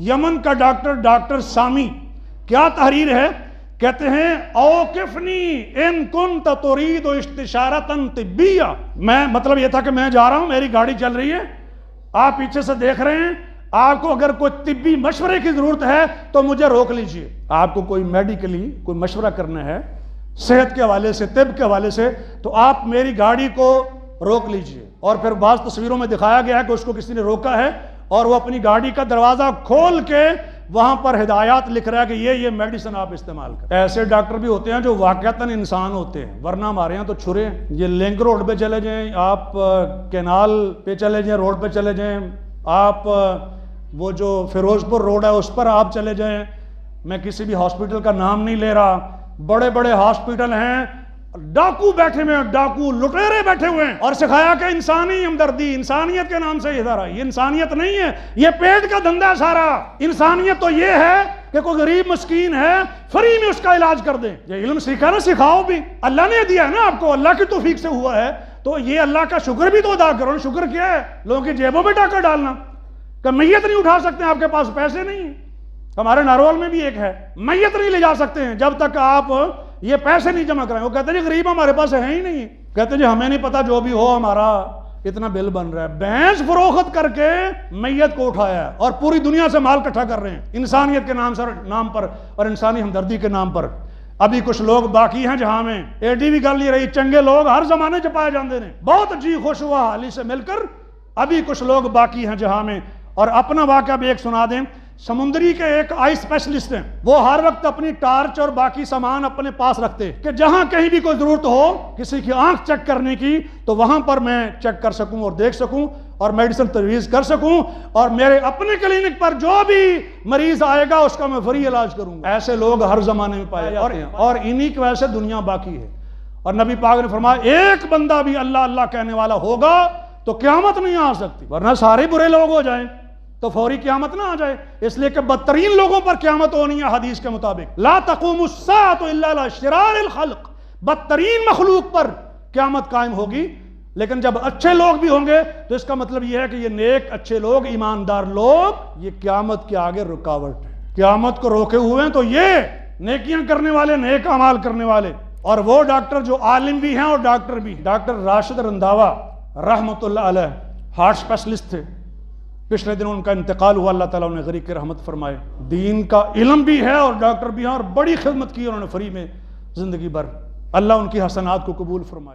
Yemen का doctor सामी, क्या तहरीर है, कहते हैं औकिफनी इन कुंत तुरीद इस्तिशारतन तिब्बिया। मैं मतलब ये था कि मैं जा रहा हूं, मेरी गाड़ी चल रही है, आप पीछे से देख रहे हैं, आपको अगर कोई तिब्बी मशवरे की जरूरत है तो मुझे रोक लीजिए। आपको कोई मेडिकली कोई मशवरा करना है सेहत के हवाले से, तिब के हवाले से, तो आप मेरी गाड़ी को रोक लीजिए। और फिर बाज़ तस्वीरों में दिखाया गया है कि उसको किसी ने रोका है और वो अपनी गाड़ी का दरवाजा खोल के वहां पर हिदायत लिख रहा है कि ये मेडिसिन आप इस्तेमाल करें। ऐसे डॉक्टर भी होते हैं जो वाकयातन इंसान होते हैं, वरना हमारे यहाँ तो छुरे। ये लिंक रोड पे चले जाएं, आप कैनाल पे चले जाएं, रोड पे चले जाएं, आप वो जो फिरोजपुर रोड है उस पर आप चले जाएं। मैं किसी भी हॉस्पिटल का नाम नहीं ले रहा, बड़े बड़े हॉस्पिटल हैं, डाकू बैठे हुए हैं, डाकू लुटेरे बैठे हुए हैं, और सिखाया कि इंसानी हमदर्दी, इंसानियत के नाम से इधर आई। ये इंसानियत नहीं है, ये पेट का धंधा है सारा। इंसानियत तो ये है कि कोई गरीब मस्कीन है फ्री में उसका इलाज कर दें। ये इल्म सीखा ना, सिखाओ भी, अल्लाह ने दिया है ना आपको, अल्लाह की तौफीक से हुआ है, तो ये अल्लाह का शुक्र भी तो अदा करो। शुक्र क्या है? लोगों की जेबों में टाका डालना, कि मैयत नहीं उठा सकते, आपके पास पैसे नहीं है। हमारे नारोल में भी एक है, मैयत नहीं ले जा सकते हैं जब तक आप ये पैसे नहीं जमा कराएं। वो कहते हैं जी गरीब हमारे पास है ही नहीं। कहते हैं जी हमें नहीं पता, जो भी हो हमारा इतना बिल बन रहा है। भैंस फरोख्त करके मैयत को उठाया है और पूरी दुनिया से माल इकट्ठा कर रहे हैं इंसानियत के नाम पर और इंसानी हमदर्दी के नाम पर। अभी कुछ लोग बाकी हैं जहां में एडी भी गल नहीं रही, चंगे लोग हर जमाने च पाए जाते हैं। बहुत जी खुश हुआ हाली से मिलकर। अभी कुछ लोग बाकी हैं जहां में। और अपना वाकया भी एक सुना दें। समुद्री के एक आई स्पेशलिस्ट हैं, वो हर वक्त अपनी टार्च और बाकी सामान अपने पास रखते हैं कि जहां कहीं भी कोई जरूरत हो किसी की आंख चेक करने की, तो वहां पर मैं चेक कर सकूं और देख सकूं और मेडिसिन तजवीज़ कर सकूं, और मेरे अपने क्लिनिक पर जो भी मरीज आएगा उसका मैं फ्री इलाज करूंगा। ऐसे लोग हर जमाने में पाए जाते हैं और इन्हीं की वजह से दुनिया बाकी है। और नबी पाक ने फरमाया एक बंदा भी अल्लाह अल्लाह कहने वाला होगा तो क्यामत नहीं आ सकती, वरना सारे बुरे लोग हो जाएं तो फौरी क्यामत ना आ जाए। इसलिए कि बदतरीन लोगों पर क्यामत होनी है हदीस के मुताबिक, ला तक़ूमुस्साअतु इल्ला अला शिरारिल खल्क़, बदतरीन मखलूक पर क्यामत कायम होगी। लेकिन जब अच्छे लोग भी होंगे तो इसका मतलब यह है कि ये नेक अच्छे लोग, ईमानदार लोग, ये क्यामत के आगे रुकावट है। क्यामत को रोके हुए हैं तो ये नेकियां करने वाले, नेक अमाल करने वाले। और वो डॉक्टर जो आलिम भी हैं और डॉक्टर भी, डॉक्टर राशिद रंधावा रहमतुल्लाह अलैह हार्ट स्पेशलिस्ट थे। पिछले दिन उनका इंतकाल हुआ, अल्लाह ताला उन्हें गरीब की रहमत फरमाए। दीन का इल्म भी है और डॉक्टर भी हैं और बड़ी खिदमत की उन्होंने फ्री में जिंदगी भर। अल्लाह उनकी हसनात को कबूल फरमाए।